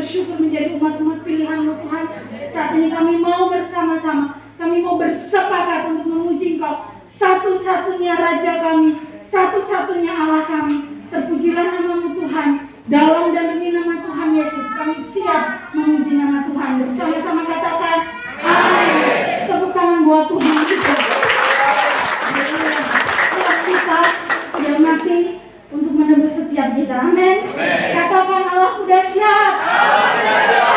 bersyukur menjadi umat-umat pilihan-Mu Tuhan. Saat ini kami mau bersama-sama, kami mau bersepakat untuk memuji Engkau, satu-satunya Raja kami, satu-satunya Allah kami. Terpujilah nama-Mu Tuhan. Dalam dan demi nama Tuhan Yesus, kami siap memuji nama Tuhan. Bersama-sama katakan amin. Tepuk tangan buat Tuhan kita. Tuhan kita sudah mati untuk menebus setiap kita. Amin. Katakan Allah sudah siap. Allah sudah siap.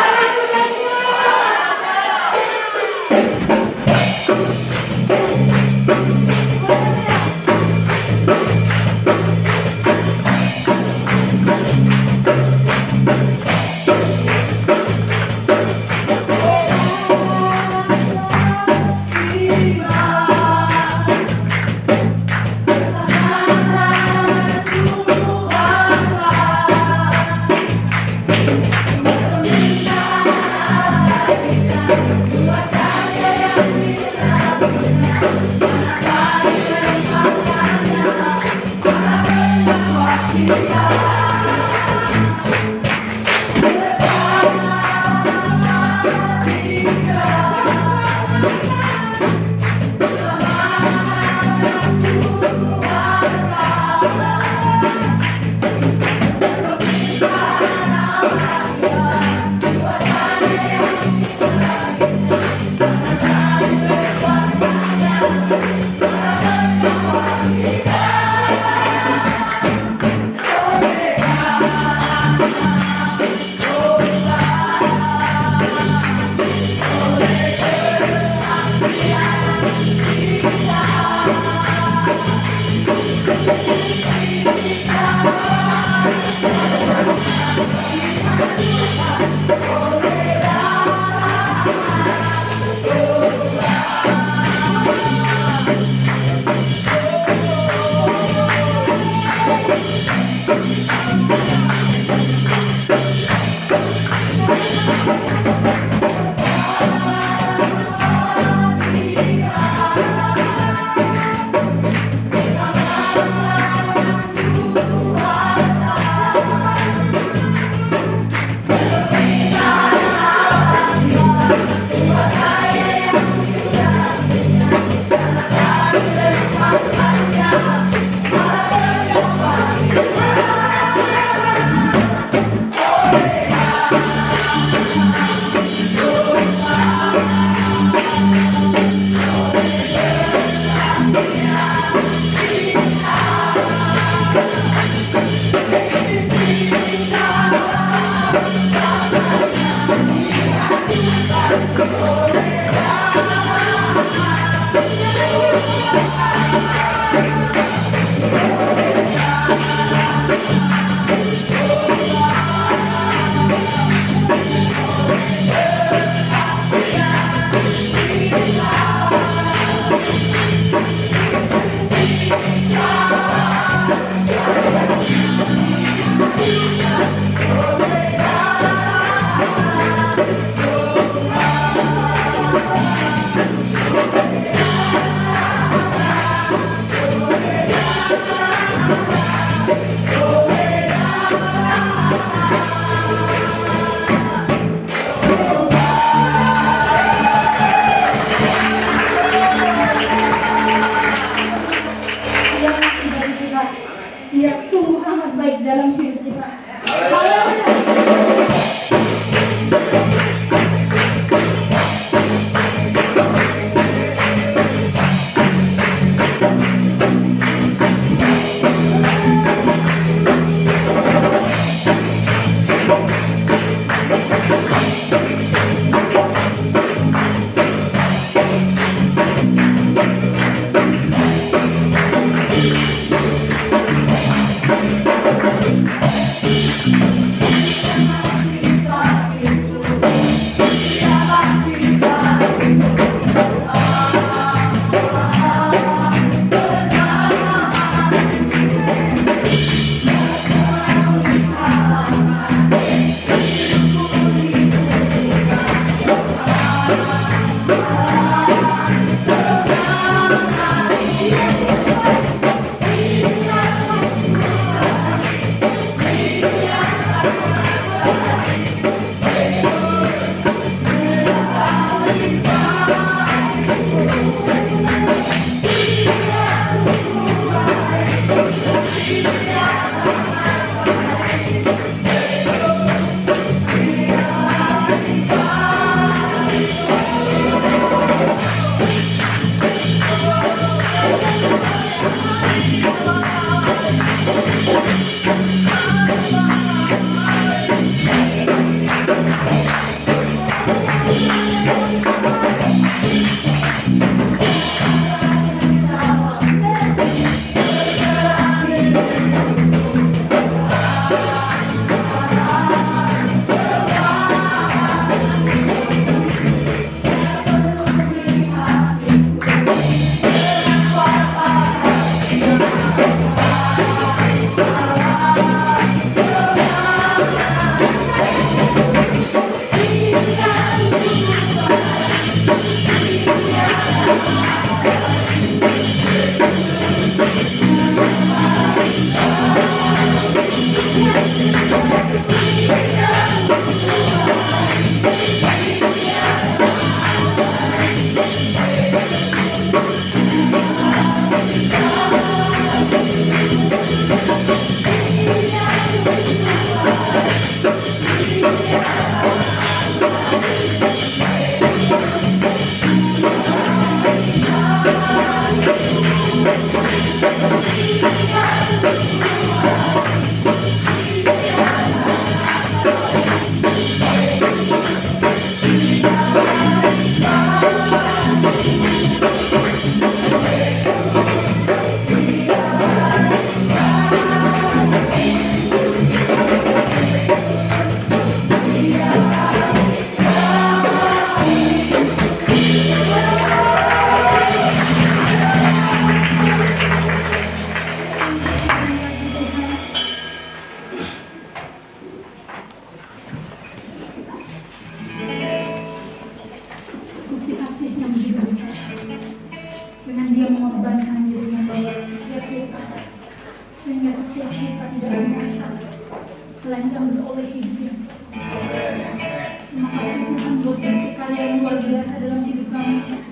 luar biasa dalam hidup kami.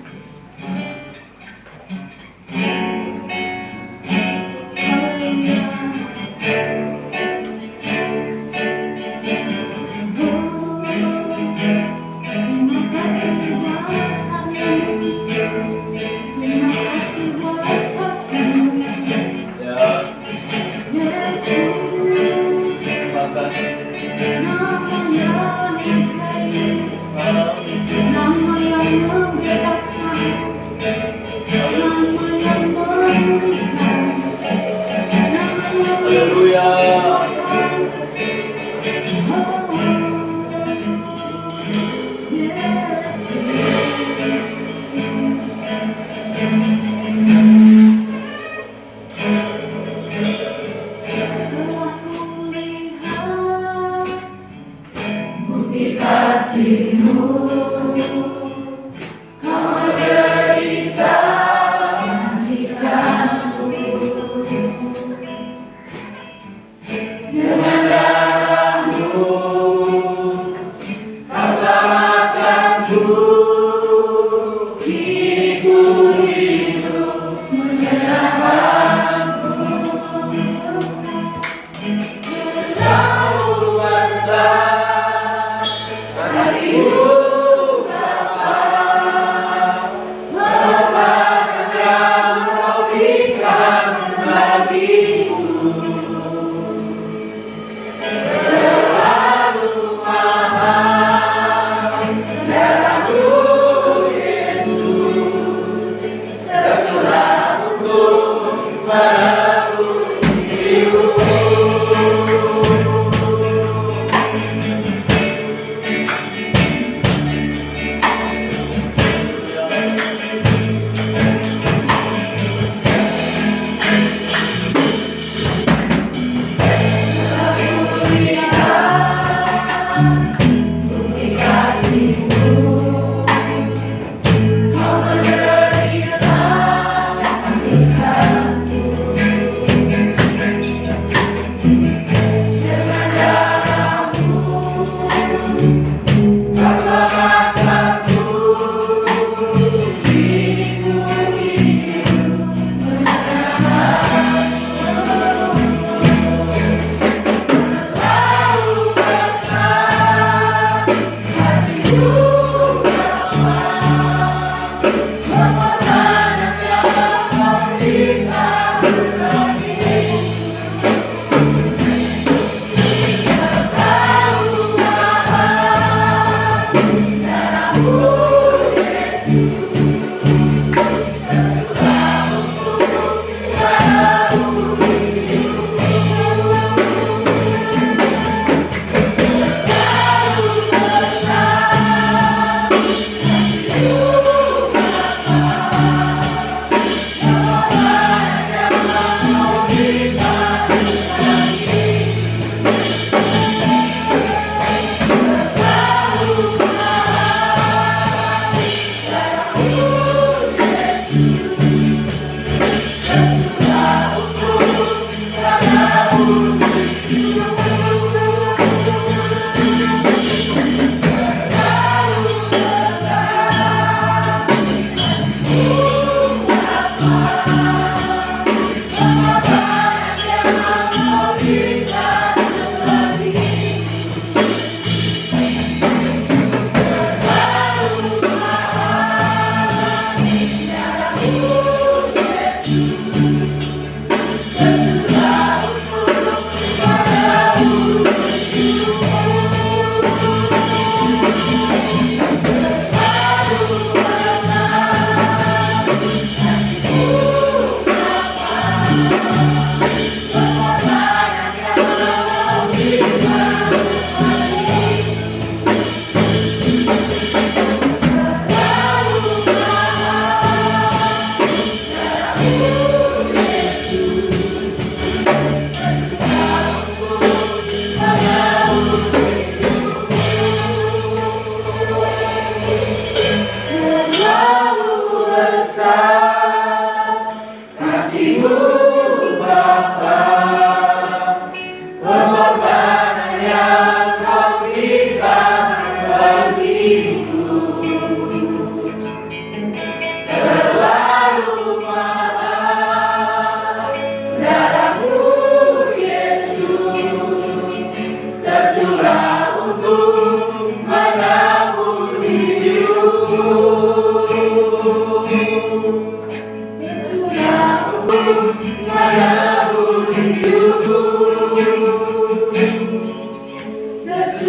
Saat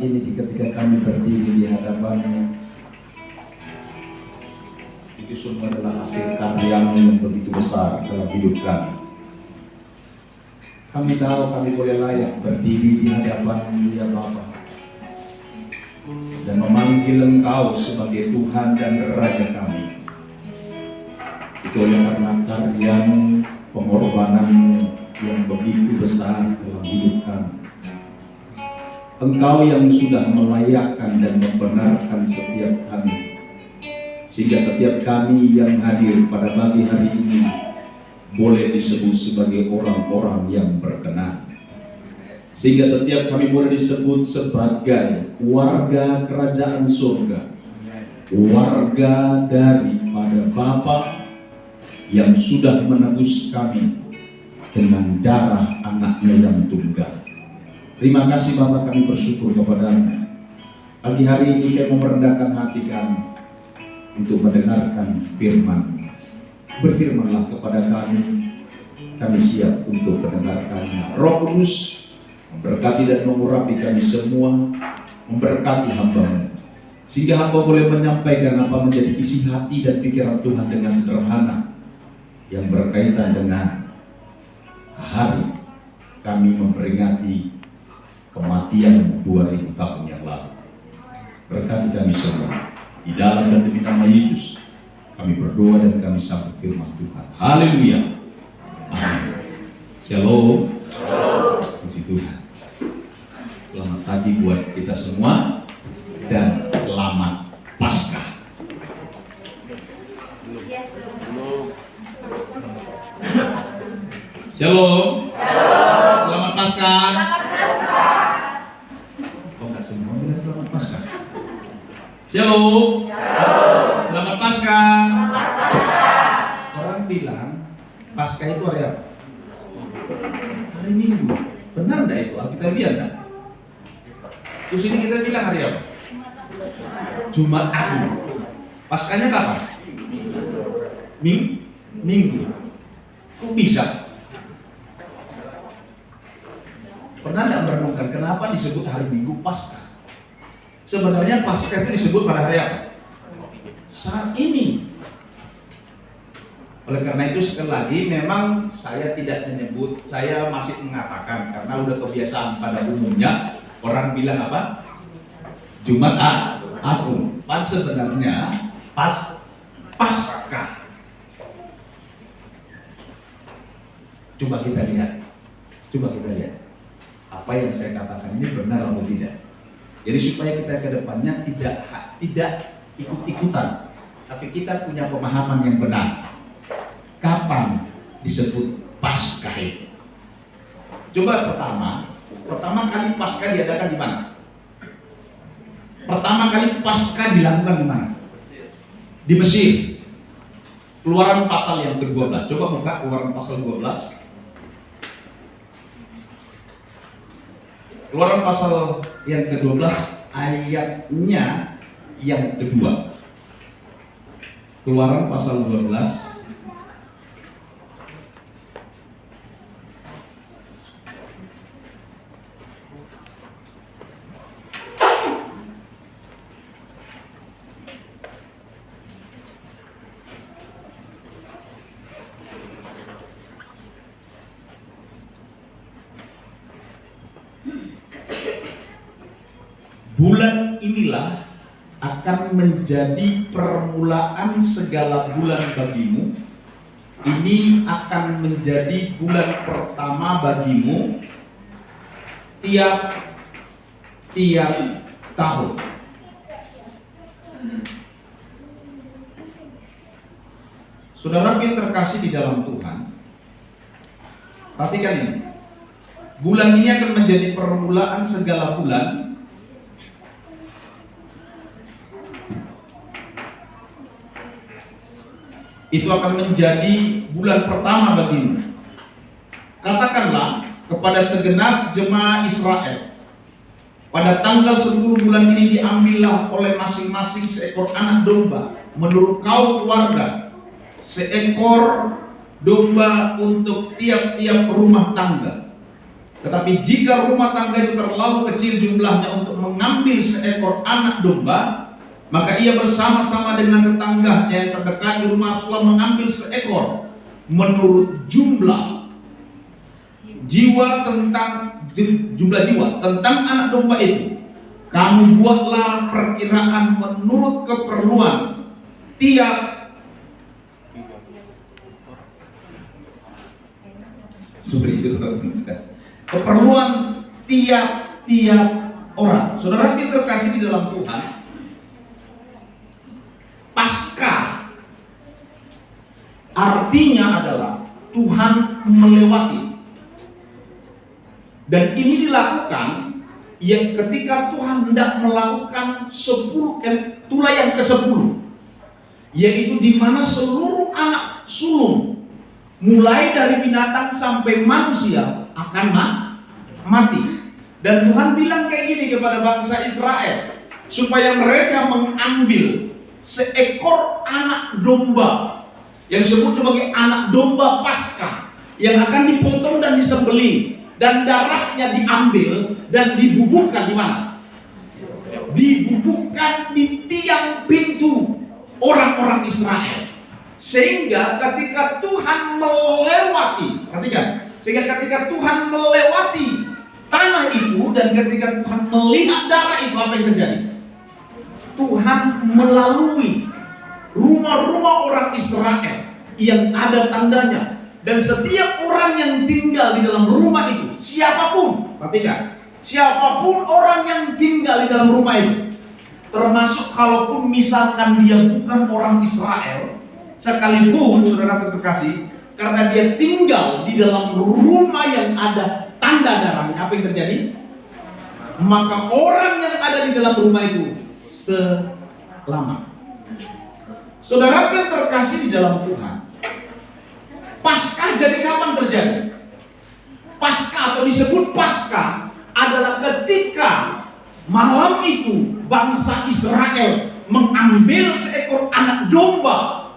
ini ketika kami berdiri di hadapan-Nya, itu semua adalah hasil karya-Mu yang begitu besar dalam hidup kami. Kami tahu kami boleh layak berdiri di hadapan-Mu ya Bapa, dan memanggil Engkau sebagai Tuhan dan Raja kami. Itu karena karya-Mu, pengorbanan-Mu yang begitu besar dalam hidup kami. Engkau yang sudah melayakkan dan membenarkan setiap kami, sehingga setiap kami yang hadir pada pagi hari ini boleh disebut sebagai orang-orang yang berkenan, sehingga setiap kami boleh disebut sebagai warga kerajaan surga, warga daripada Bapa yang sudah menebus kami dengan darah anaknya yang tunggal. Terima kasih Bapa, kami bersyukur kepada-Nya. Pagi hari ini kami merendahkan hati kami untuk mendengarkan firman. Berfirmanlah kepada kami siap untuk mendengarkannya. Roh Kudus memberkati dan mengurapi kami semua, memberkati hamba-Mu, sehingga hamba boleh menyampaikan apa menjadi isi hati dan pikiran Tuhan dengan sederhana yang berkaitan dengan hari kami memperingati kematian 2000 tahun yang lalu. Berkati kami semua. Di dalam dan demi nama Yesus kami berdoa dan kami sambut firman Tuhan. Haleluya. Amin. Shalom. Puji Tuhan. Selamat pagi buat kita semua dan selamat Paskah. Shalom. Selamat Paskah. Oh, enggak semua bilang selamat Paskah. Shalom. Selamat Paskah. Orang bilang Paskah itu hari apa? Hari Minggu. Benar enggak itu? Kita lihat enggak? Terus ini kita bilang hari apa? Jumat Agung. Paskahnya kapan? Minggu. Kok bisa? Pernah enggak merenungkan kenapa disebut hari Minggu Paskah? Sebenarnya Paskah itu disebut pada hari apa? Saat ini. Oleh karena itu sekali lagi memang saya tidak menyebut, saya masih mengatakan karena udah kebiasaan pada umumnya orang bilang apa? Jumat Agung. Pan sebenarnya Paskah. Coba kita lihat. Apa yang saya katakan ini benar atau tidak? Jadi supaya kita ke depannya tidak ikut-ikutan, tapi kita punya pemahaman yang benar. Kapan disebut Paskah itu? Coba pertama kali Paskah diadakan di mana? Pertama kali Paskah dilakukan di mana? Di Mesir. Keluaran pasal yang ke-12. Coba buka Keluaran pasal 12. Keluaran pasal yang ke-12 ayatnya yang kedua. Keluaran pasal 12 bulan inilah akan menjadi permulaan segala bulan bagimu. Ini akan menjadi bulan pertama bagimu tiap tahun. Saudara yang terkasih di dalam Tuhan, perhatikan ini. Bulan ini akan menjadi permulaan segala bulan. Itu akan menjadi bulan pertama bagimu. Katakanlah kepada segenap jemaah Israel, pada tanggal 10 bulan ini diambillah oleh masing-masing seekor anak domba menurut kaum keluarga, seekor domba untuk tiap-tiap rumah tangga. Tetapi jika rumah tangga itu terlalu kecil jumlahnya untuk mengambil seekor anak domba, maka ia bersama-sama dengan tetangganya yang terdekat di rumah sulam mengambil seekor menurut jumlah jiwa tentang anak domba itu. Kamu buatlah perkiraan menurut keperluan tiap-tiap orang. Saudara yang terkasih di dalam Tuhan, Paskah artinya adalah Tuhan melewati. Dan ini dilakukan ya ketika Tuhan hendak melakukan tulayang ke-10, yaitu di mana seluruh anak sulung mulai dari binatang sampai manusia akan mati. Dan Tuhan bilang kayak gini kepada bangsa Israel, supaya mereka mengambil seekor anak domba yang disebut sebagai anak domba Paskah yang akan dipotong dan disembelih, dan darahnya diambil dan dibubuhkan di mana? Dibubuhkan di tiang pintu orang-orang Israel. Sehingga ketika Tuhan melewati, perhatikan, sehingga ketika Tuhan melewati tanah itu dan ketika Tuhan melihat darah itu, apa yang terjadi? Tuhan melalui rumah-rumah orang Israel yang ada tandanya. Dan setiap orang yang tinggal di dalam rumah itu, siapapun, perhatikan, siapapun orang yang tinggal di dalam rumah itu, termasuk kalaupun misalkan dia bukan orang Israel, sekalipun saudara terkasih, karena dia tinggal di dalam rumah yang ada tanda darahnya, apa yang terjadi? Maka orang yang ada di dalam rumah itu selamat. Saudara yang terkasih di dalam Tuhan, Paskah jadi kapan terjadi? Paskah atau disebut Paskah adalah ketika malam itu bangsa Israel mengambil seekor anak domba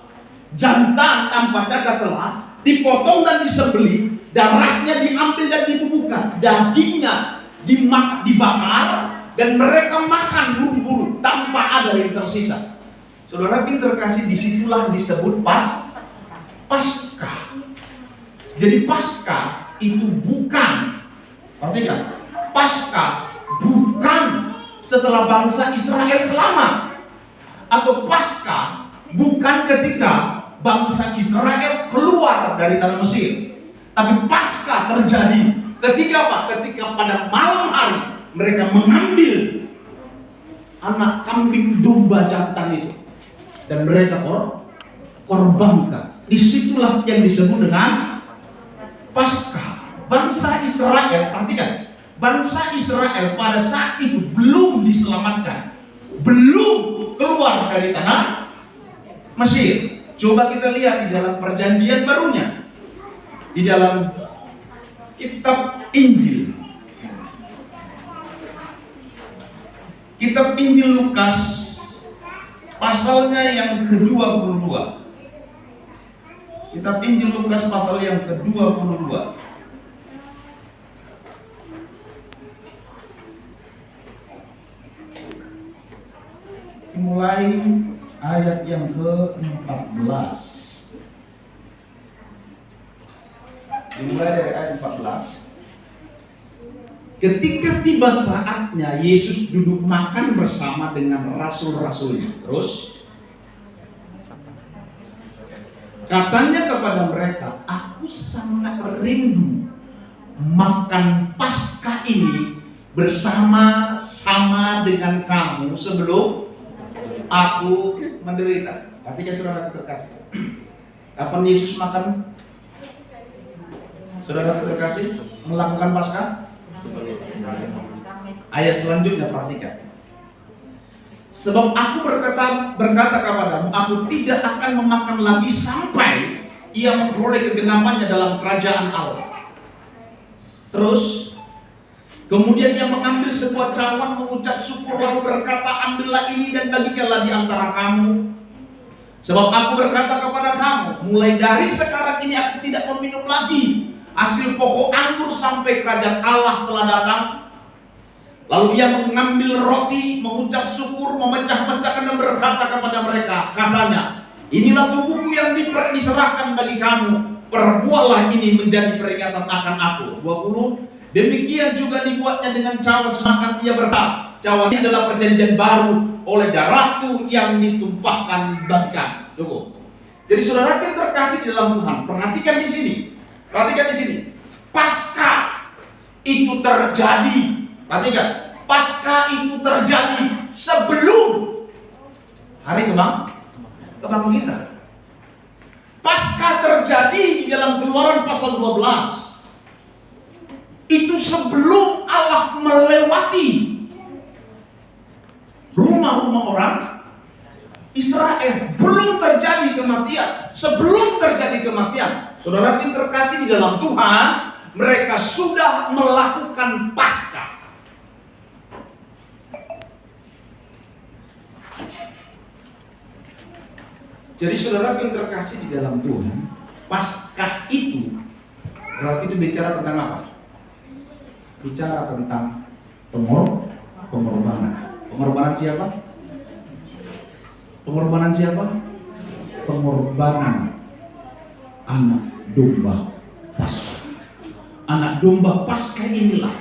jantan tanpa cacat celah, dipotong dan disembelih, darahnya diambil dan dibubuhkan, dagingnya dibakar, dan mereka makan buru-buru tanpa ada yang tersisa. Saudara terkasih, disitulah disebut Paskah. Jadi Paskah itu bukan, perhatikan, Paskah bukan setelah bangsa Israel selamat, atau Paskah bukan ketika bangsa Israel keluar dari tanah Mesir. Tapi Paskah terjadi ketika apa? Ketika pada malam hari mereka mengambil anak kambing domba jantan itu dan mereka korbankan. Disitulah yang disebut dengan Paskah. Bangsa Israel, perhatikan, bangsa Israel pada saat itu belum diselamatkan, belum keluar dari tanah Mesir. Coba kita lihat di dalam perjanjian barunya, di dalam kitab Injil, kitab Injil Lukas pasalnya yang ke-22. Kitab Injil Lukas pasal yang ke-22. Mulai ayat yang ke-14. Dimulai dari ayat 14. Ketika tiba saatnya Yesus duduk makan bersama dengan rasul-rasulnya. Terus katanya kepada mereka, aku sangat rindu makan Paskah ini bersama-sama dengan kamu sebelum aku menderita. Ketika saudara terkasih, kapan Yesus makan? Saudara terkasih melakukan Paskah? Ayat selanjutnya perhatikan. Sebab aku berkata kepadamu, aku tidak akan memakan lagi sampai ia memperoleh kegenapannya dalam kerajaan Allah. Terus kemudian ia mengambil sebuah cawan, mengucap syukur lalu berkata, ambillah ini dan bagikanlah di antara kamu. Sebab aku berkata kepada kamu, mulai dari sekarang ini aku tidak meminum lagi hasil pokok anggur sampai kerajaan Allah telah datang. Lalu ia mengambil roti, mengucap syukur, memecah-mecahkan dan berkata kepada mereka, katanya, inilah tubuhku yang diserahkan bagi kamu, perbuatlah ini menjadi peringatan akan aku. 20. Demikian juga dibuatnya dengan cawan, semakan ia berkata, cawan ini adalah perjanjian baru oleh darahku yang ditumpahkan bagikan. Cukup. Jadi saudara yang terkasih di dalam Tuhan, perhatikan di sini. Perhatikan di sini. Pasca itu terjadi. Perhatikan. Pasca itu terjadi sebelum hari kebangkitan. Pasca terjadi di dalam Keluaran pasal 12. Itu sebelum Allah melewati rumah-rumah orang Israel. Belum terjadi kematian. Sebelum terjadi kematian, saudara yang terkasih di dalam Tuhan, mereka sudah melakukan pasca. Jadi saudara yang terkasih di dalam Tuhan, pasca itu berarti itu bicara tentang apa? Bicara tentang pengorbanan. Pengorbanan siapa? Pengorbanan siapa? Pengorbanan anak domba Paskah. Anak domba Paskah inilah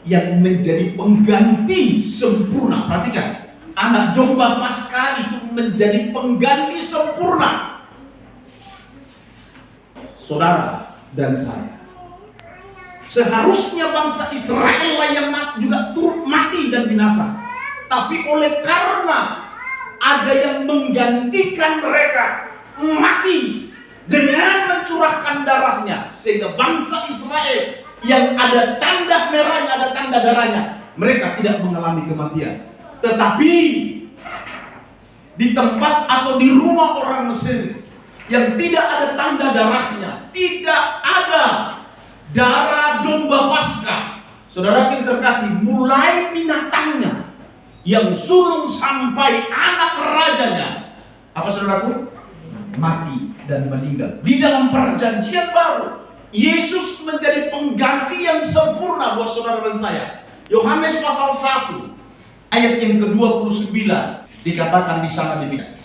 yang menjadi pengganti sempurna. Perhatikan, anak domba Paskah itu menjadi pengganti sempurna saudara dan saya. Seharusnya bangsa Israel lah yang juga turut mati dan binasa. Tapi oleh karena ada yang menggantikan mereka mati dengan mencurahkan darahnya, sehingga bangsa Israel yang ada tanda merahnya, ada tanda darahnya, mereka tidak mengalami kematian. Tetapi di tempat atau di rumah orang Mesir yang tidak ada tanda darahnya, tidak ada darah domba Paskah, saudara yang terkasih, mulai binatangnya yang sulung sampai anak rajanya, apa saudaraku? Mati dan meninggal. Di dalam perjanjian baru, Yesus menjadi pengganti yang sempurna buat saudara dan saya. Yohanes pasal 1 ayat yang ke-29 dikatakan di sana demikian.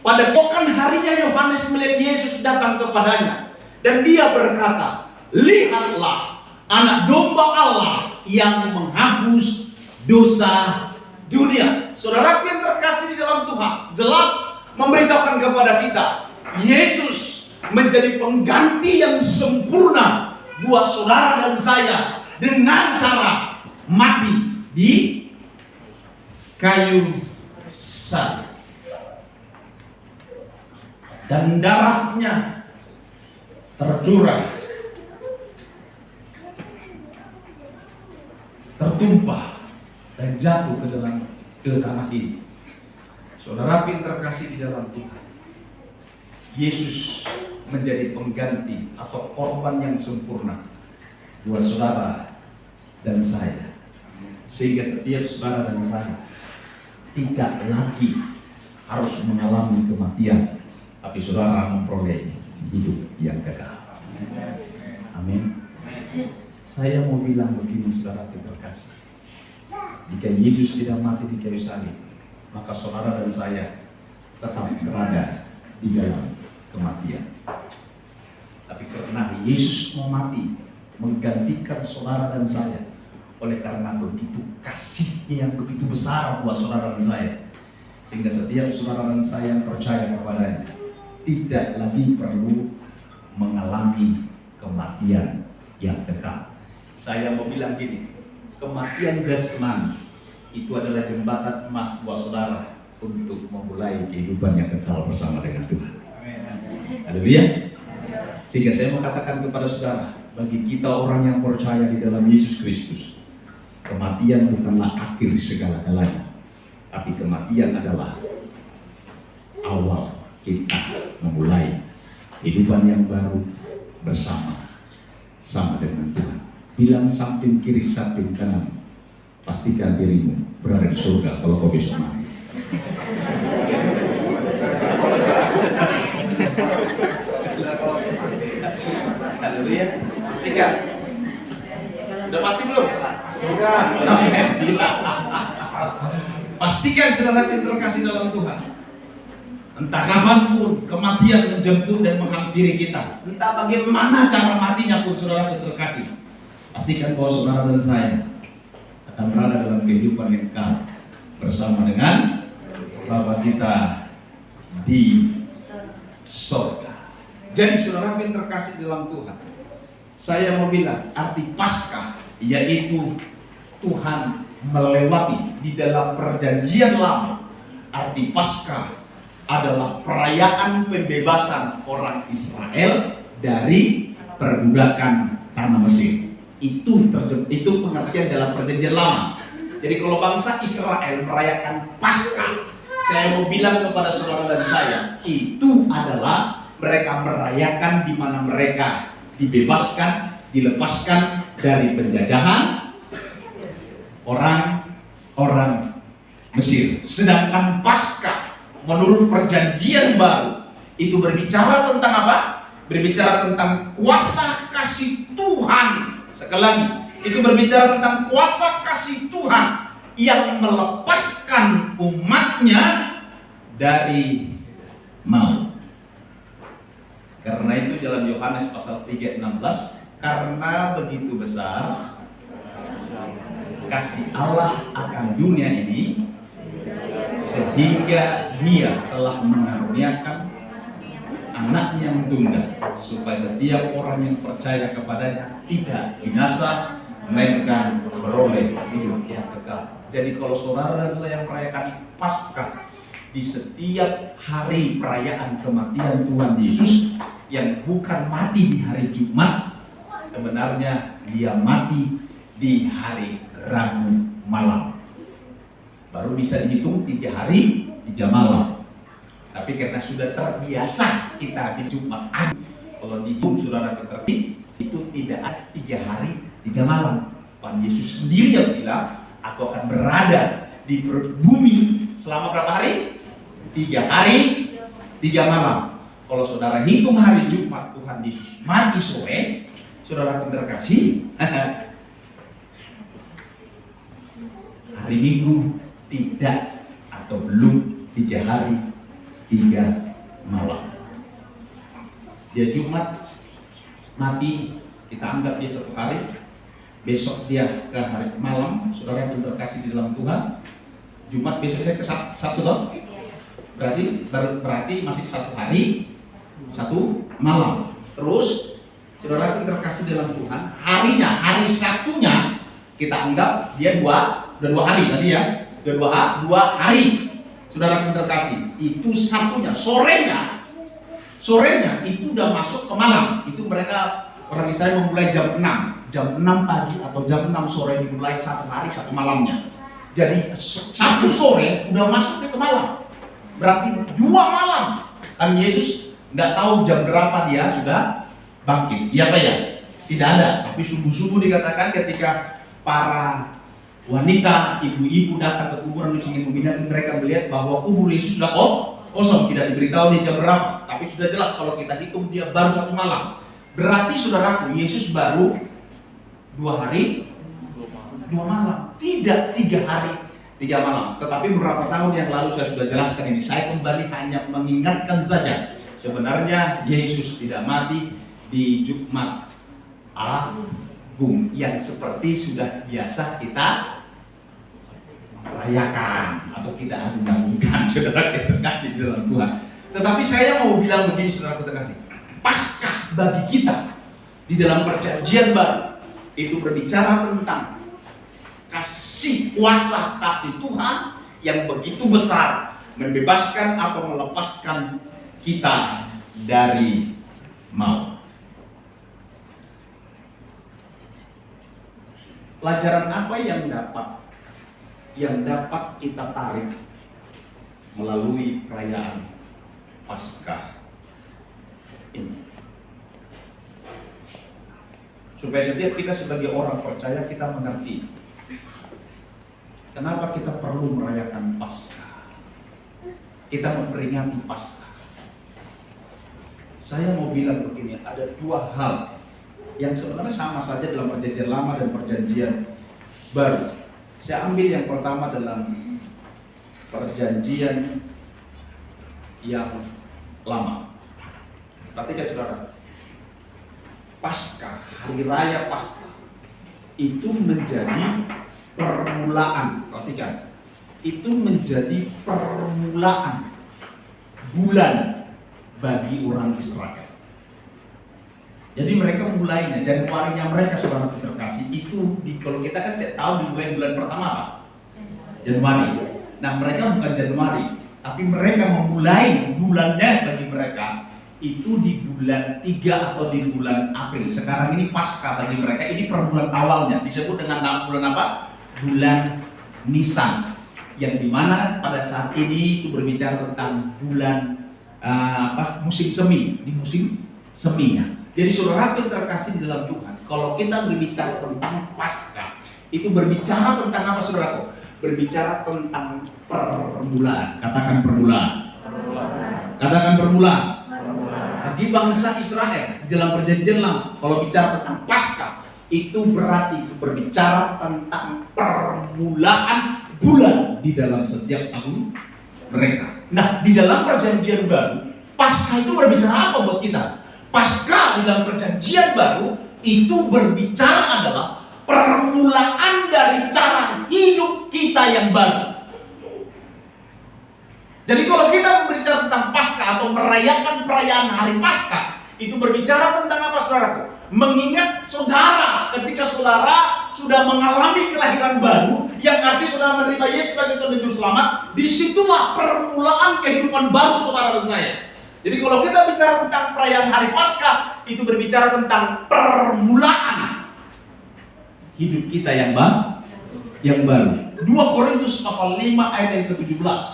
Pada keesokan harinya Yohanes melihat Yesus datang kepadanya, dan dia berkata, lihatlah anak domba Allah yang menghapus dosa dunia. Saudara yang terkasih di dalam Tuhan, jelas memberitahukan kepada kita, Yesus menjadi pengganti yang sempurna buat saudara dan saya dengan cara mati di kayu salib. Dan darahnya tercurah, tertumpah dan jatuh ke tanah ini. Saudara yang terkasih di dalam Tuhan, Yesus menjadi pengganti atau korban yang sempurna buat saudara dan saya, sehingga setiap saudara dan saya tidak lagi harus mengalami kematian, tapi saudara memperoleh hidup yang kekal. Amin. Saya mau bilang begini, saudara terkasih, jika Yesus tidak mati di kayu salib, maka saudara dan saya tetap berada di dalam kematian. Tapi karena Yesus mau mati menggantikan saudara dan saya, oleh karena begitu kasihnya yang begitu besar buat saudara dan saya, sehingga setiap saudara dan saya yang percaya kepadanya tidak lagi perlu mengalami kematian yang kekal. Saya mau bilang gini, kematian jasmani itu adalah jembatan emas buat saudara untuk memulai kehidupan yang kekal bersama dengan Tuhan. Haleluya. Sehingga saya mau katakan kepada saudara, bagi kita orang yang percaya di dalam Yesus Kristus, kematian bukanlah akhir segala-galanya, tapi kematian adalah awal kita memulai kehidupan yang baru bersama dengan Tuhan. Bilang samping kiri, samping kanan, pastikan dirimu berada di surga kalau kau besok mati. Haleluya. Pastikan. Udah pasti belum? Sudah. Amin. Pastikan saudara yang terkasih dalam Tuhan. Entah kapanpun kematian menjemput dan menghampiri kita, entah bagaimana cara matinya pun saudara yang terkasih, pastikan bahwa saudara dan saya akan berada dalam kehidupan yang kekal bersama dengan Bapa kita di surga. Jadi saudara yang terkasih dalam Tuhan, saya mau bilang arti Paskah yaitu Tuhan melewati di dalam perjanjian lama. Arti Paskah adalah perayaan pembebasan orang Israel dari perbudakan tanah Mesir. Itu pengertian dalam perjanjian lama. Jadi kalau bangsa Israel merayakan Paskah, saya mau bilang kepada saudara dan saya, itu adalah mereka merayakan di mana mereka dibebaskan, dilepaskan dari penjajahan orang Mesir. Sedangkan Paskah menurut perjanjian baru itu berbicara tentang apa? Berbicara tentang kuasa kasih Tuhan. Sekali lagi, itu berbicara tentang kuasa kasih Tuhan yang melepaskan umatnya dari maut. Karena itu dalam Yohanes pasal 3:16, karena begitu besar kasih Allah akan dunia ini sehingga Dia telah mengaruniakan anaknya yang tunggal, supaya setiap orang yang percaya kepadanya tidak binasa, melainkan beroleh hidup yang kekal. Jadi kalau saudara dan saya merayakan Paskah di setiap hari perayaan kematian Tuhan Yesus, yang bukan mati di hari Jumat, sebenarnya Dia mati di hari Rabu malam. Baru bisa dihitung 3 hari 3 malam. Tapi karena sudah terbiasa kita di Jumat Agung, kalau dihitung saudara tertib, itu tidak ada 3 hari 3 malam. Tuhan Yesus sendiri yang bilang, aku akan berada di bumi selama berapa hari? 3 hari 3 malam. Kalau saudara hitung hari Jumat Tuhan Yesus mati sore, saudara terkasih, hari Minggu tidak atau belum 3 hari 3 malam. Dia Jumat mati, kita anggap dia 1 hari. Besok dia ke hari malam, saudara yang terkasih di dalam Tuhan. Jumat besoknya ke Sabtu toh? Berarti masih 1 hari 1 malam. Terus saudara yang terkasih dalam Tuhan, harinya, hari Sabtunya kita anggap dia udah 2 hari tadi ya. 2 hari. Saudara yang terkasih, itu Sabtunya, sorenya itu udah masuk ke malam. Itu mereka orang Israel memulai jam 6 pagi atau jam 6 sore dimulai 1 hari 1 malamnya. Jadi Sabtu sore udah masuk ke malam. Berarti 2 malam. Kan Yesus tidak tahu jam berapa dia sudah bangkit. Iya Pak ya? Tidak ada. Tapi subuh-subuh dikatakan ketika para wanita, ibu-ibu datang ke kuburan untuk ingin membina, mereka melihat bahwa kubur Yesus sudah kosong. Tidak diberitahu di jam berapa. Tapi sudah jelas kalau kita hitung dia baru 1 malam. Berarti saudaraku, Yesus baru 2 hari 2 malam. Tidak 3 hari 3 malam. Tetapi beberapa tahun yang lalu saya sudah jelaskan ini. Saya kembali hanya mengingatkan saja. Sebenarnya Yesus tidak mati di Jumat Agung yang seperti sudah biasa kita rayakan atau kita agung-agungkan, saudara terkasih dalam Tuhan. Tetapi saya mau bilang begini, saudara terkasih, Paskah bagi kita di dalam perjanjian baru itu berbicara tentang kasih, kuasa kasih Tuhan yang begitu besar, membebaskan atau melepaskan kita dari maut. Pelajaran apa yang dapat kita tarik melalui perayaan Paskah ini? Supaya setiap kita sebagai orang percaya kita mengerti kenapa kita perlu merayakan Paskah. Kita memperingati Paskah. Saya mau bilang begini, ada 2 hal yang sebenarnya sama saja dalam perjanjian lama dan perjanjian baru. Saya ambil yang pertama dalam perjanjian yang lama. Perhatikan saudara, Paskah, hari raya Paskah itu menjadi permulaan. Perhatikan, itu menjadi permulaan bulan bagi orang Israel. Jadi mereka mulainya, Januarinya mereka, saudara terkasih, itu kalau kita kan setiap tahun dimulai bulan pertama apa? Januari. Nah mereka bukan Januari, tapi mereka memulai bulannya bagi mereka itu di bulan 3 atau di bulan April. Sekarang ini Paskah bagi mereka, ini per bulan awalnya disebut dengan bulan apa? Bulan Nisan, yang dimana pada saat ini itu berbicara tentang bulan musim semi, di musim seminya. Jadi saudara yang terkasih di dalam Tuhan, kalau kita berbicara tentang Paskah, itu berbicara tentang apa saudaraku? Berbicara tentang permulaan. Katakan permulaan. Katakan permulaan. Di bangsa Israel di dalam perjanjian lama, kalau bicara tentang Paskah, itu berarti berbicara tentang permulaan bulan di dalam setiap tahun mereka. Nah, di dalam perjanjian baru, Paskah itu berbicara apa buat kita? Paskah di dalam perjanjian baru itu berbicara adalah permulaan dari cara hidup kita yang baru. Jadi kalau kita berbicara tentang Paskah atau merayakan perayaan hari Paskah, itu berbicara tentang apa saudaraku? Mengingat saudara ketika saudara sudah mengalami kelahiran baru, yang arti saudara menerima Yesus sebagai Tuhan dan Juru Selamat, disitulah permulaan kehidupan baru saudara dan saya. Jadi kalau kita bicara tentang perayaan hari Paskah, itu berbicara tentang permulaan hidup kita yang baru. 2 Korintus pasal 5 ayat yang ke-17.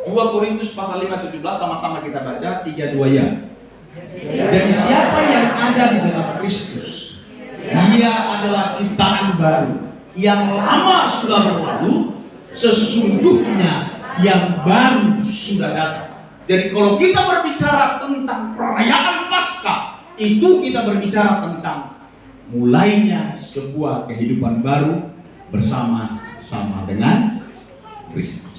2 Korintus pasal 5 17, sama-sama kita baca 3-2 ya. Jadi siapa yang ada di dalam Kristus, dia adalah ciptaan baru. Yang lama sudah berlalu, sesungguhnya yang baru sudah datang. Jadi kalau kita berbicara tentang perayaan Paskah, itu kita berbicara tentang mulainya sebuah kehidupan baru bersama-sama dengan Kristus.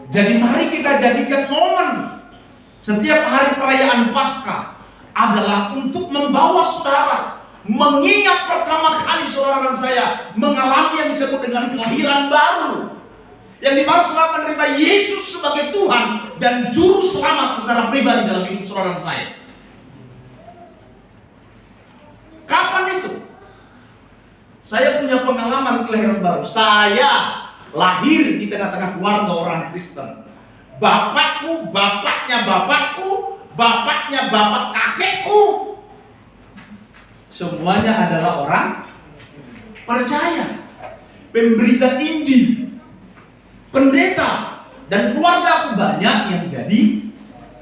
Jadi mari kita jadikan momen setiap hari perayaan Paskah adalah untuk membawa saudara mengingat pertama kali saudara dan saya mengalami yang disebut dengan kelahiran baru, yang dimana saudara menerima Yesus sebagai Tuhan dan Juru Selamat secara pribadi dalam hidup saudara dan saya. Kapan itu? Saya punya pengalaman kelahiran baru. Saya lahir di tengah-tengah keluarga orang Kristen. Bapakku, bapaknya bapakku, bapaknya bapak kakekku, semuanya adalah orang percaya, pemberita Injil, pendeta, dan keluarga aku banyak yang jadi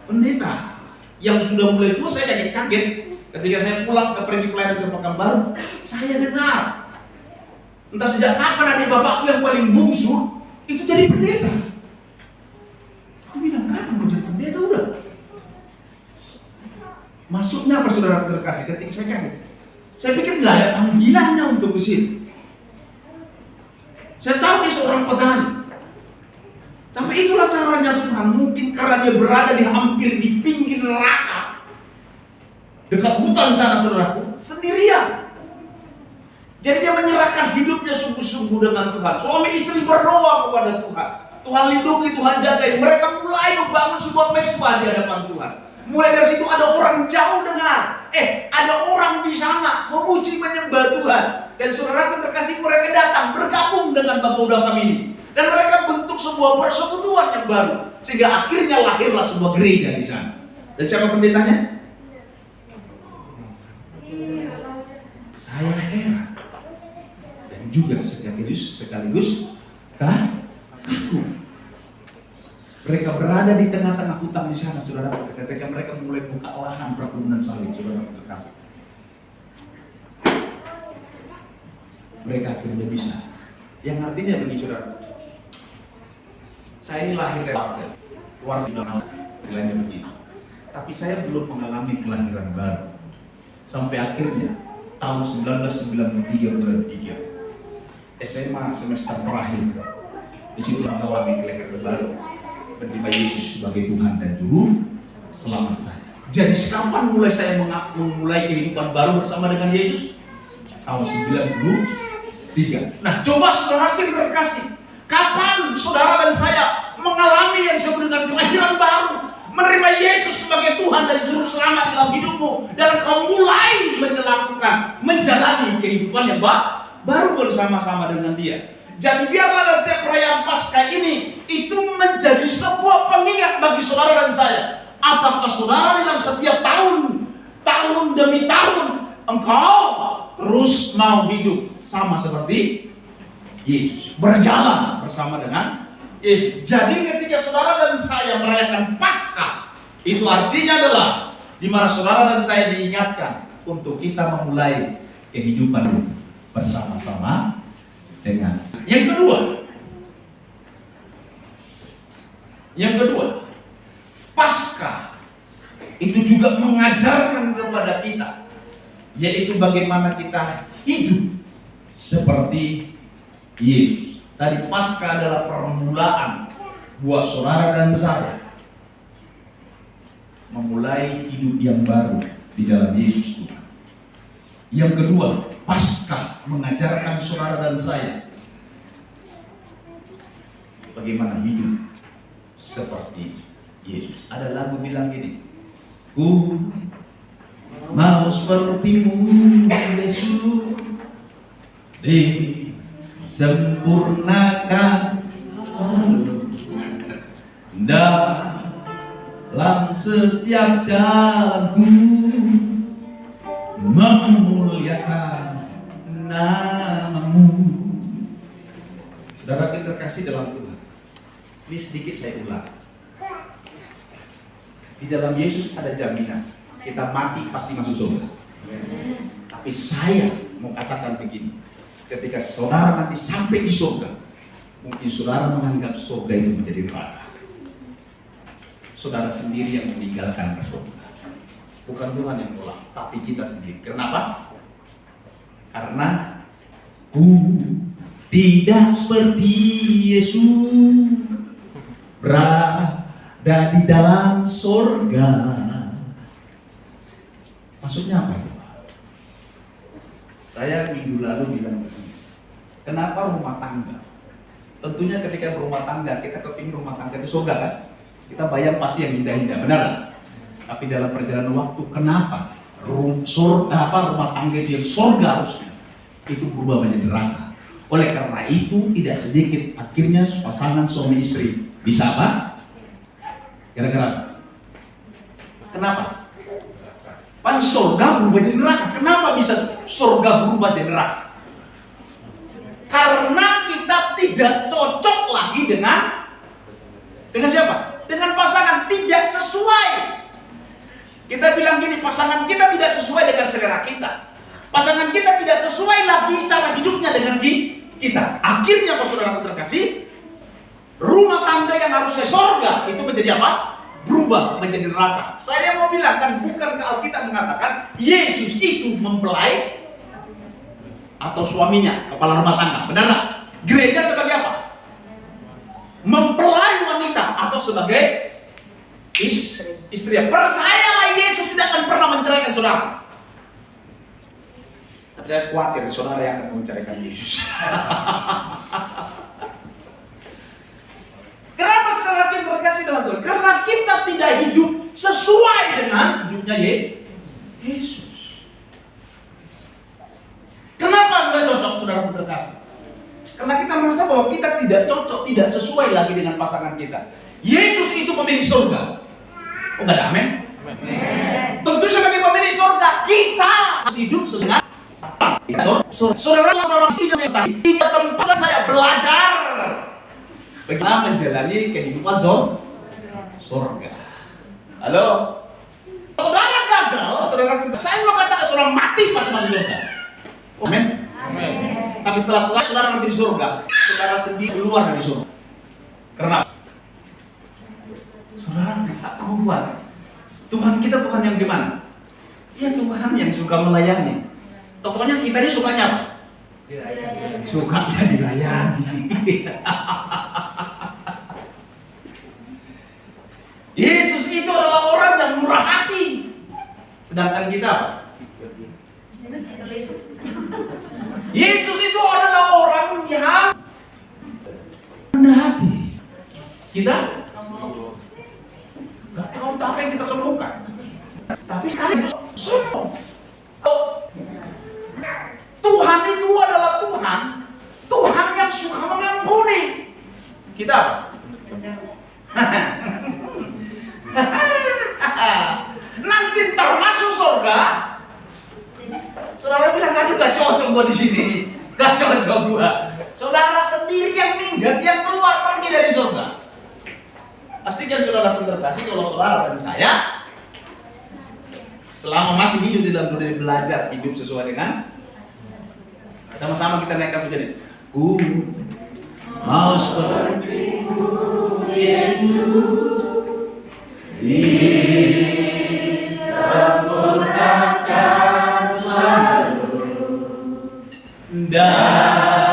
pendeta. Yang sudah mulai tua saya jadi kaget ketika saya pulang ke Predi Pelayanan ke Pekanbaru. Saya dengar entah sejak kapan adik bapakku yang paling bungsu itu jadi pendeta. Aku bilang, kapan kau jadi pendeta? Udah. Maksudnya apa saudara terkasih? Ketika saya kaget, saya pikir nggak ada panggilannya untuk ke situ. Saya tahu dia seorang petani, tapi itulah caranya Tuhan. Mungkin karena dia berada di hampir di pinggir neraka, dekat hutan sana saudaraku, sendirian. Jadi dia menyerahkan hidupnya sungguh-sungguh dengan Tuhan. Suami istri berdoa kepada Tuhan. Tuhan lindungi, Tuhan jagai. Mereka mulai membangun sebuah mesbah di hadapan Tuhan. Mulai dari situ ada orang jauh dengar. Ada orang di sana memuji menyembah Tuhan. Dan saudara terkasih, mereka datang bergabung dengan pemuda kami ini. Dan mereka bentuk sebuah persekutuan yang baru. Sehingga akhirnya lahirlah sebuah gereja di sana. Dan siapa pendetanya? Saya heran. Juga sekaligus kagum. Mereka berada di tengah-tengah hutan di sana, saudara. Ketika mereka mulai buka lahan perkebunan sawit, saudara terkasih, mereka akhirnya bisa. Yang artinya bagi saudara, Saya ini lahir dari keluarga nilainya begini. Tapi saya belum mengalami kelahiran baru. Sampai akhirnya tahun 1993 bulan 3 SMA semester terakhir, di situ mengalami kelahiran baru, menerima Yesus sebagai Tuhan dan Juru Selamat saya. Jadi kapan mulai saya memulai kehidupan baru bersama dengan Yesus? Tahun 93. Nah, coba saudara yang terkasih, kapan saudara dan saya mengalami yang disebut dengan kelahiran baru, menerima Yesus sebagai Tuhan dan Juru Selamat dalam hidupmu, dan kau mulai menjalani kehidupan yang baru bersama-sama dengan Dia. Jadi biarlah setiap perayaan Paskah ini itu menjadi sebuah pengingat bagi saudara dan saya. Apakah saudara dalam setiap tahun demi tahun engkau terus mau hidup sama seperti Yesus, berjalan bersama dengan Yesus. Jadi ketika saudara dan saya merayakan Paskah, itu artinya adalah di mana saudara dan saya diingatkan untuk kita memulai kehidupan bersama-sama dengan. Yang kedua, Paskah itu juga mengajarkan kepada kita, yaitu bagaimana kita hidup seperti Yesus. Tadi Paskah adalah permulaan buat saudara dan saya memulai hidup yang baru di dalam Yesus Tuhan. Yang kedua, Paskah mengajarkan saudara dan saya bagaimana hidup seperti Yesus. Ada lagu bilang gini, ku mau sepertimu Yesus, disempurnakan dalam setiap jalanku, memuliakan namamu. Saudara kita terkasih dalam Tuhan, ini sedikit saya ulang. Di dalam Yesus ada jaminan, kita mati pasti masuk surga. Tapi saya mau katakan begini, ketika saudara nanti sampai di surga, mungkin saudara menganggap surga itu menjadi neraka. Saudara sendiri yang meninggalkan surga, bukan Tuhan yang tolak, tapi kita sendiri. Kenapa? Karena ku tidak seperti Yesus berada di dalam surga. Maksudnya apa itu? Saya minggu lalu bilang begini, kenapa rumah tangga? Tentunya ketika berumah tangga, kita kepingin rumah tangga itu surga kan? Kita bayang pasti yang indah-indah, benar? Tapi dalam perjalanan waktu, kenapa rumah tangga itu yang surga harusnya itu berubah menjadi neraka? Oleh karena itu tidak sedikit akhirnya pasangan suami istri bisa apa? Kira-kira kenapa? Pan surga berubah jadi neraka. Kenapa bisa surga berubah jadi neraka? Karena kita tidak cocok lagi dengan siapa? Dengan pasangan, tidak sesuai. Kita bilang gini, pasangan kita tidak sesuai dengan selera kita. Pasangan kita tidak sesuai lagi cara hidupnya dengan kita. Akhirnya Pak Saudara terkasih, rumah tangga yang harusnya surga itu menjadi apa? Berubah menjadi neraka. Saya mau bilang kan, bukankah Alkitab mengatakan Yesus itu mempelai atau suaminya, kepala rumah tangga, benar nggak? Gereja sebagai apa? Mempelai wanita atau sebagai istri. Percayalah, Yesus tidak akan pernah menceraikan saudara. Tapi saya khawatir saudara yang akan menceraikan Yesus. Kenapa saudara yang berkasih dalam Tuhan? Karena kita tidak hidup sesuai dengan hidupnya Yesus. Kenapa enggak cocok saudara berkasih? Karena kita merasa bahwa kita tidak cocok, tidak sesuai lagi dengan pasangan kita. Yesus itu pemilik surga. Oh, enggak ada amin? Tentu sebagai pemilik surga kita harus hidup dengan saudara tidak tempat saya belajar bagaimana menjalani kehidupan surga. Halo? Saudara gagal, saya mau katakan saudara mati pasti masuk surga. Amin? Tapi setelah saudara nanti di surga, saudara sendiri keluar dari surga. Karena kamu buat? Tuhan kita Tuhan yang gimana? Ya Tuhan yang suka melayani. Tokohnya kita ini sukanya apa? Sukanya dilayani. Yesus itu adalah orang yang murah hati. Sedangkan kita apa? Yesus itu adalah orang yang rendah hati. Kita nggak tahu apa yang kita sombongkan. Tapi sekarang itu sombong. Tuhan itu adalah Tuhan. Tuhan yang suka mengampuni. Kita nanti termasuk surga. Saudara bilang, aduh gak cocok gua di sini, gak cocok gua. Saudara sendiri yang minggat, yang keluar pergi dari surga. Pastikan saudara pun terkasih, kalau saudara dan saya selama masih hidup di dalam dunia, belajar hidup sesuai dengan, sama-sama kita naikkan pujian ini. Ku mau seperti-Mu Yesus, disempurnakan selalu dalam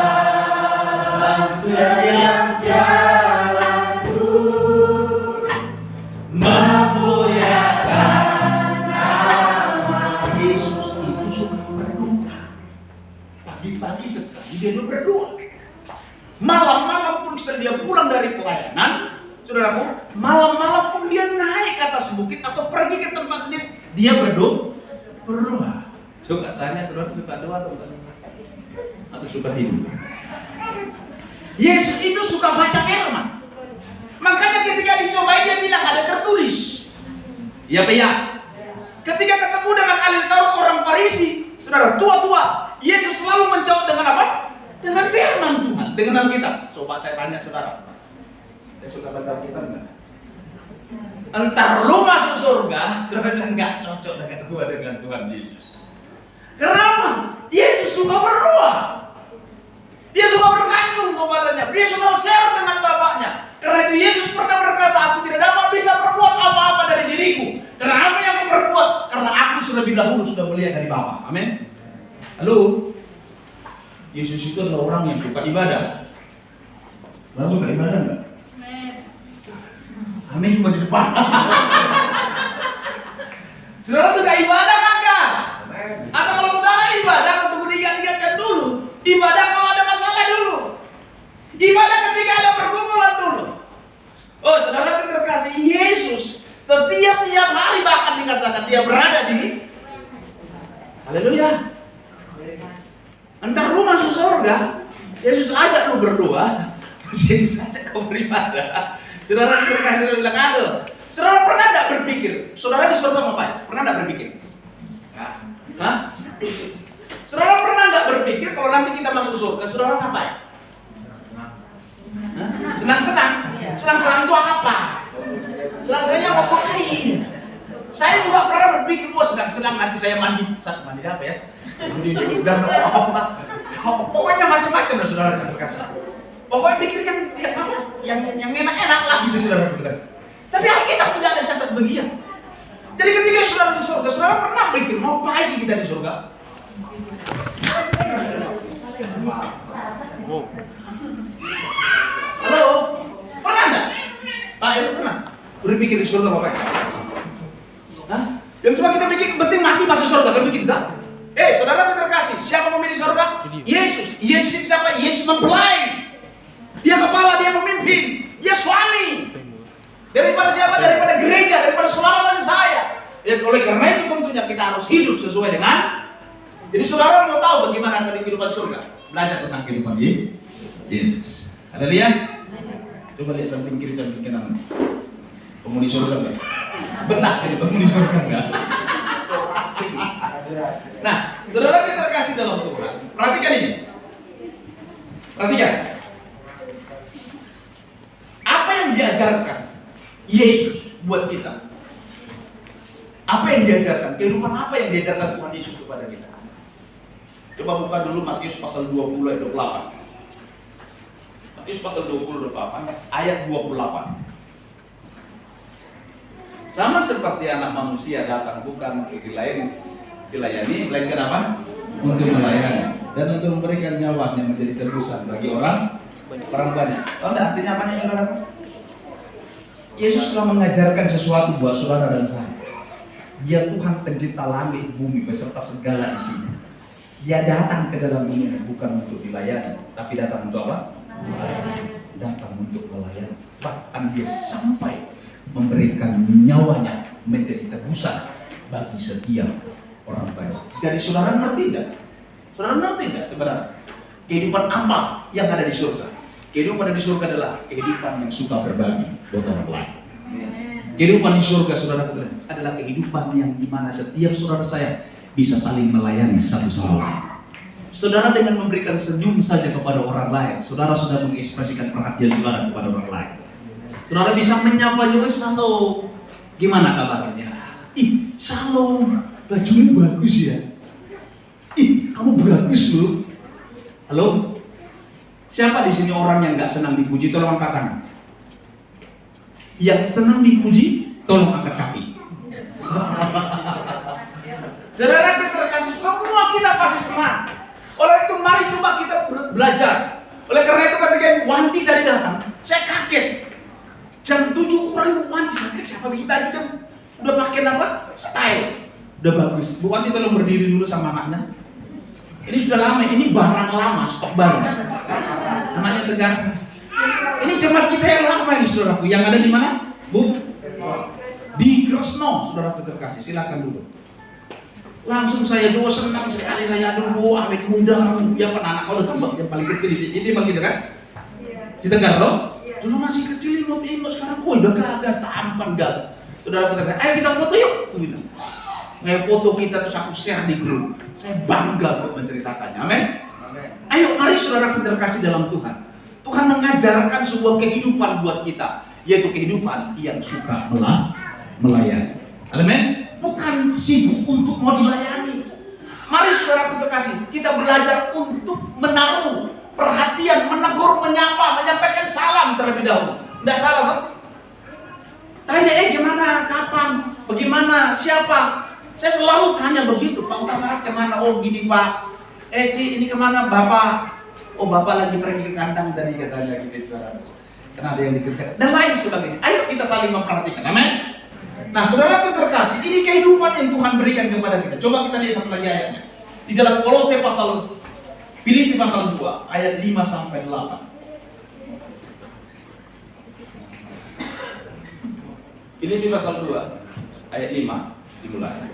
setiap jalanku, memuliakan nama Yesus. Itu suka berdoa. Pagi-pagi sekali dia berdoa. Malam-malam pun setelah dia pulang dari pelayanan, saudaraku, malam-malam pun dia naik ke atas bukit atau pergi ke tempat sendiri, dia berdoa. Coba tanya saudara, suka doa atau suka hidup? Yesus itu suka baca firman. Makanya ketika dicobai dia bilang ada tertulis. Ya Pak ya. Ketika ketemu dengan ahli Taurat orang Farisi, saudara tua-tua, Yesus selalu menjawab dengan apa? Dengan firman Tuhan, dengan Alkitab. Coba saya tanya saudara, saya suka baca Alkitab enggak? Entar lu masuk surga, saudara bilang enggak cocok dengan gua, dengan Tuhan Yesus. Kenapa? Yesus suka berdoa. Dia suka bergantung kepadanya. Dia suka share dengan Bapaknya. Karena itu Yesus pernah berkata, aku tidak dapat bisa berbuat apa-apa dari diriku. Karena apa yang aku berbuat? Karena aku sudah dahulu sudah melihat dari Bapa. Amin. Halo. Yesus itu adalah orang yang suka ibadah. Orang suka ibadah enggak? Amin cuma di depan. Saudara suka ibadah kagak? Atau kalau saudara ibadah, tunggu diingat-ingatkan dulu. Ibadah kalau ada masalah dulu. Ibadah ketika ada pergumulan dulu. Oh saudara terkasih, Yesus setiap hari bahkan dikatakan dia berada di haleluya. Entar lu masuk surga, Yesus ajak lu berdoa, Yesus ajak kau beribadah. Saudara terkasih bilang, aduh, saudara pernah enggak berpikir, saudara di surga ngapain? Pernah enggak berpikir? Hah? Saudara pernah enggak berpikir kalau nanti kita masuk surga, saudara ngapain? Senang-senang? Senang-senang itu apa? Senang-senangnya ngapain? Saya juga pernah berpikir, wah senang-senang nanti saya mandi. Mandi apa ya? Udah pokoknya macam-macam lah saudara terkasih. Pokoknya pikir yang enak-enak lah gitu saudara terkasih. Tapi Alkitab tidak ada catat bagian. Jadi ketika saudara di surga, saudara pernah pikir mau apa sih kita di surga? Halo, pernah nggak? Pak Ero pernah? Berpikir di surga apa? Hah? Yang cuma kita pikir penting mati masuk surga, kan begitu tak? Saudara terkasih, siapa pemimpin surga? Yesus. Yesus itu siapa? Yesus mempelai. Dia kepala, dia pemimpin, dia suami. Daripada siapa? Daripada gereja, daripada saudara dan saya. Dan oleh karena itu tentunya kita harus hidup sesuai dengan. Jadi saudara mau tahu bagaimana kehidupan surga? Belajar tentang kehidupan Yesus. Haleluya. Coba lihat samping kiri, samping kanan. Penghuni surga enggak? Benar jadi penghuni surga enggak? Nah, saudara kita terkasih dalam Tuhan. Perhatikan ini. Perhatikan. Apa yang diajarkan Yesus buat kita? Apa yang diajarkan? Kehidupan apa yang diajarkan Tuhan Yesus kepada kita? Coba buka dulu Matius pasal 20 ayat 28. Matius pasal 20 ayat 28. Sama seperti anak manusia datang bukan untuk dilayani, melainkan apa? Untuk melayani dan untuk memberikan nyawanya menjadi tebusan bagi orang banyak. Tahu nggak artinya apa nih, saudara? Yesus telah mengajarkan sesuatu buat saudara dan saya. Dia Tuhan pencipta langit bumi beserta segala isinya. Dia datang ke dalam dunia bukan untuk dilayani, tapi datang untuk apa? Datang untuk melayani. Bahkan dia sampai memberikan nyawanya menjadi tebusan bagi setiap orang baik. Jadi saudara ngerti enggak? Saudara ngerti enggak sebenarnya kehidupan apa yang ada di surga? Kehidupan di surga adalah kehidupan yang suka berbagi buat orang lain. Kehidupan di surga, saudara, adalah kehidupan yang dimana setiap saudara saya bisa saling melayani satu sama lain. Saudara dengan memberikan senyum saja kepada orang lain, saudara sudah mengekspresikan perhatian saudara kepada orang lain. Saudara bisa menyapa juga, "Shalom, gimana kabarnya? Ih, Shalom, bajumu bagus ya. Ih, kamu bagus loh. Halo? Siapa di sini orang yang nggak senang dipuji? Tolong angkat tangan. Yang senang dipuji, tolong angkat kaki. Saudara terkasih, semua kita pasti senang. Oleh itu mari coba kita belajar. Oleh karena itu ketika Wanti tadi datang, saya kaget. Jam 7 kurang Wanti, saya siapa bikin tadi jam udah pakai apa? Style. Udah bagus. Bu Wanti tolong berdiri dulu sama anaknya. Ini sudah lama, ini barang lama, stok baru. Anaknya tegar. Ini jemaat kita yang lama ini, saudaraku. Yang ada di mana? Bu? Di Kresno, saudara terkasih. Silakan dulu. Langsung saya dulu senang sekali saya dulu awet muda, ya kan anak udah tambah yang paling kecil ini emang gitu kan? Si Tegar loh. Dulu masih kecil imut sekarang udah gagah tampan gak. Saudara terkasih, ayo kita foto yuk. Aku bilang. Foto kita terus aku share di grup. Saya bangga untuk menceritakannya. Amin. Ayo mari saudara terkasih dalam Tuhan. Tuhan mengajarkan sebuah kehidupan buat kita, yaitu kehidupan yang suka melayani. Amin. Bukan sibuk untuk mau dilayani. Mari saudara terkasih, kita belajar untuk menaruh perhatian, menegur, menyapa, menyampaikan salam terlebih dahulu. Tidak salah kan? Tanya, gimana, kapan, bagaimana, siapa? Saya selalu tanya begitu, Pak Utamarat kemana? Oh gini Pak. Ci ini kemana Bapak? Oh Bapak lagi pergi ke kandang tadi katanya gitu. Karena ada yang dikerjakan dan lain sebagainya. Ayo kita saling memperhatikan, amin. Nah saudara terkasih, ini kehidupan yang Tuhan berikan kepada kita. Coba kita lihat satu lagi ayatnya. Di dalam Kolose pasal Filipi pasal 2 ayat 5 sampai 8. Filipi pasal 2 ayat 5 dimulai.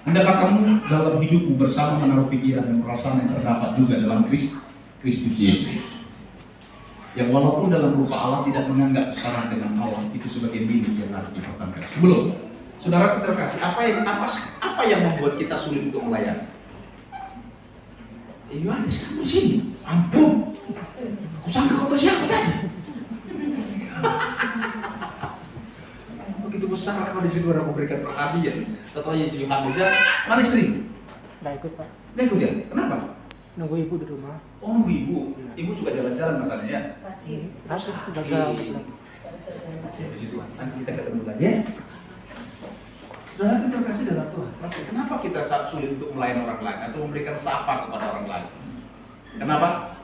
Hendaklah kamu dalam hidupmu bersama menaruh pikiran dan perasaan yang terdapat juga dalam Kristus Yesus. Yang walaupun dalam rupa Allah tidak menganggap sama dengan Allah itu sebagai milik yang harus dipertahankan. Sebelum saudara terkasih, apa yang membuat kita sulit untuk melayani? Yohanes kamu sini, ampun, aku sangka kau siapa tadi? Begitu besar kalau di situ orang memberikan perhatian. Atau Yesus Yohanes ya, mana istri? Nggak ikut Pak. Nggak ikut ya? Kenapa? Nunggu ibu di rumah. Oh nunggu ibu. Ibu juga jalan-jalan masalahnya ya? Harus gagal. Di situ nanti kita ketemu lagi ya. Saudara terkasih dalam Tuhan. Kenapa kita sulit untuk melayani orang lain atau memberikan sapa kepada orang lain? Kenapa?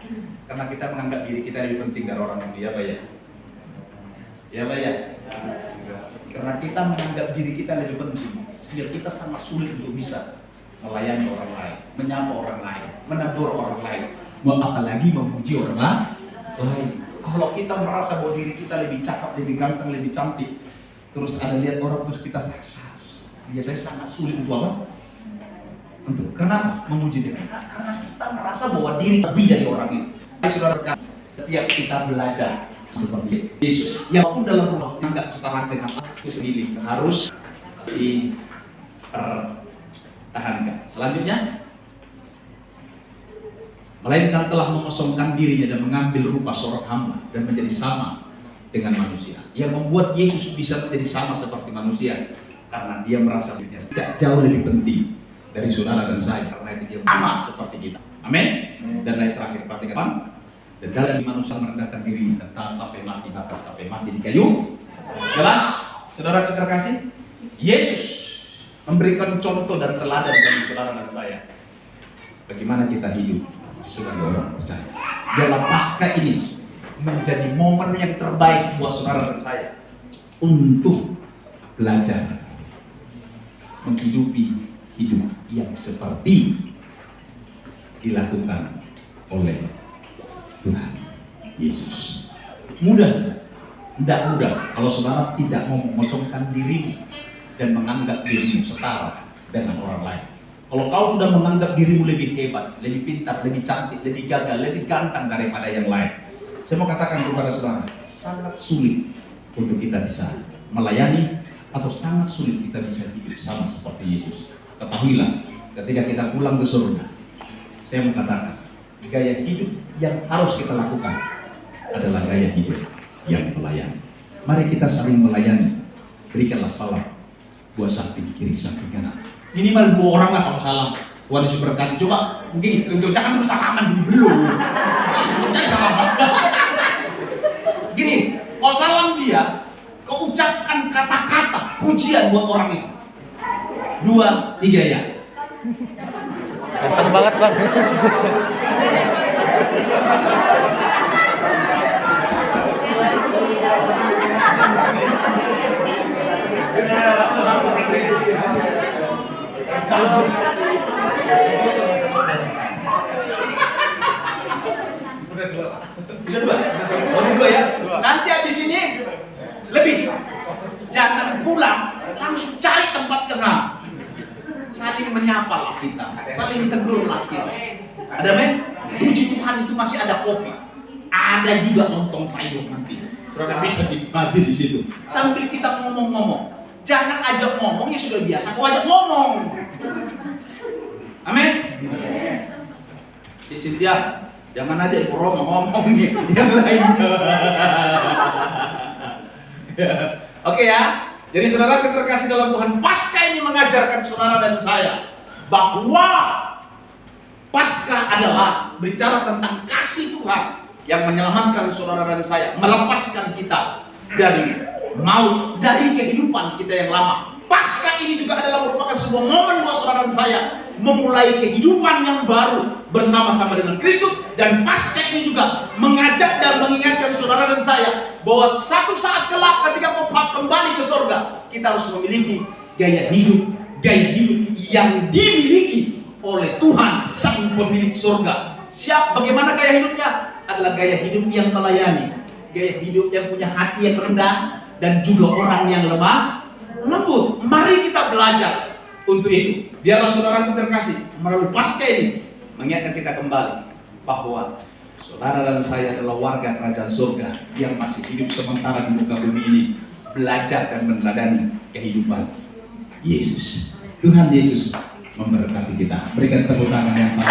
Karena kita menganggap diri kita lebih penting dari orang lain. Ya Pak ya? Ya Pak ya? Karena kita menganggap diri kita lebih penting, sehingga kita sangat sulit untuk bisa melayani orang lain, menyapa orang lain, menegur orang lain, apalagi memuji orang lain. Kalau kita merasa bahwa diri kita lebih cakep, lebih ganteng, lebih cantik, terus ada lihat orang terus kita biasanya sangat sulit untuk apa? Untuk kenapa memuji dia? Karena kita merasa bahwa diri lebih dari orang itu. Saudara, setiap kita belajar seperti Yesus yang pun dalam rumah tidak setara dengan itu sendiri harus dipertahankan. Selanjutnya, melainkan telah mengosongkan dirinya dan mengambil rupa seorang hamba dan menjadi sama dengan manusia. Yang membuat Yesus bisa menjadi sama seperti manusia karena dia merasa dirinya tidak jauh lebih penting dari saudara dan saya, karena itu dia sama seperti kita. Amin. Dan yang terakhir, perhatikan Dan kalian manusia merendahkan diri dan taat sampai mati, bahkan sampai mati di kayu. Jelas, saudara terkasih? Yesus memberikan contoh dan teladan bagi saudara dan saya. Bagaimana kita hidup sebagai orang percaya. Dalam Paskah ini menjadi momen yang terbaik buat saudara dan saya untuk belajar menghidupi hidup yang seperti dilakukan oleh Tuhan Yesus. Mudah? Tidak mudah kalau saudara tidak mau mengosongkan dirimu dan menganggap dirimu setara dengan orang lain. Kalau kau sudah menganggap dirimu lebih hebat, lebih pintar, lebih cantik, lebih gagah, lebih ganteng daripada yang lain, saya mau katakan kepada saudara, sangat sulit untuk kita bisa melayani atau sangat sulit kita bisa hidup sama seperti Yesus. Ketahuilah, ketika kita pulang ke surga, saya mau katakan, gaya hidup yang harus kita lakukan adalah gaya hidup yang melayani. Mari kita saling melayani. Berikanlah salam buat samping kiri, samping kanan. Minimal 2 orang lah kalau salam. Tuhan Yesus berkati. Coba mungkin jangan dulu salaman dulu. Jangan salaman. Gini, kalau salam dia, kau ucapkan kata-kata pujian buat orang itu. 2, 3 ya. Ganteng banget, Bang. Udah 2? Oh, 2 ya? Nanti habis ini lebih. Jangan pulang langsung cari tempat tengah. Saling menyapa lah kita, saling tegur lah kita. Ada men? Puji Tuhan itu masih ada kopi. Ada juga lontong sayur nanti. Saudara bisa dinikmati di situ. Sambil kita ngomong-ngomong. Jangan ajak ngomong, ya sudah biasa. Kau ajak ngomong. Amin. Si Cynthia, jangan aja Ibu Roma ngomong nih, yang lain. Oke ya. Jadi saudara terkasih dalam Tuhan, Paskah ini mengajarkan saudara dan saya bahwa Paskah adalah bicara tentang kasih Tuhan yang menyelamatkan saudara dan saya, melepaskan kita dari maut, dari kehidupan kita yang lama. Paskah ini juga adalah merupakan sebuah momen buat saudara dan saya memulai kehidupan yang baru bersama-sama dengan Kristus. Dan Paskah ini juga mengajak dan mengingatkan saudara dan saya bahwa satu saat kelak ketika kau kembali ke surga, kita harus memiliki gaya hidup yang dimiliki oleh Tuhan sang pemilik surga. Bagaimana gaya hidupnya? Adalah gaya hidup yang melayani, gaya hidup yang punya hati yang rendah dan juga orang yang lemah lembut. Mari kita belajar untuk itu. Biarlah saudara terkasih melalui Paskah ini mengingatkan kita kembali bahwa saudara dan saya adalah warga kerajaan surga yang masih hidup sementara di muka bumi ini, belajar dan meneladani kehidupan Yesus. Tuhan Yesus memberkati kita. Berikan tepuk tangan yang paling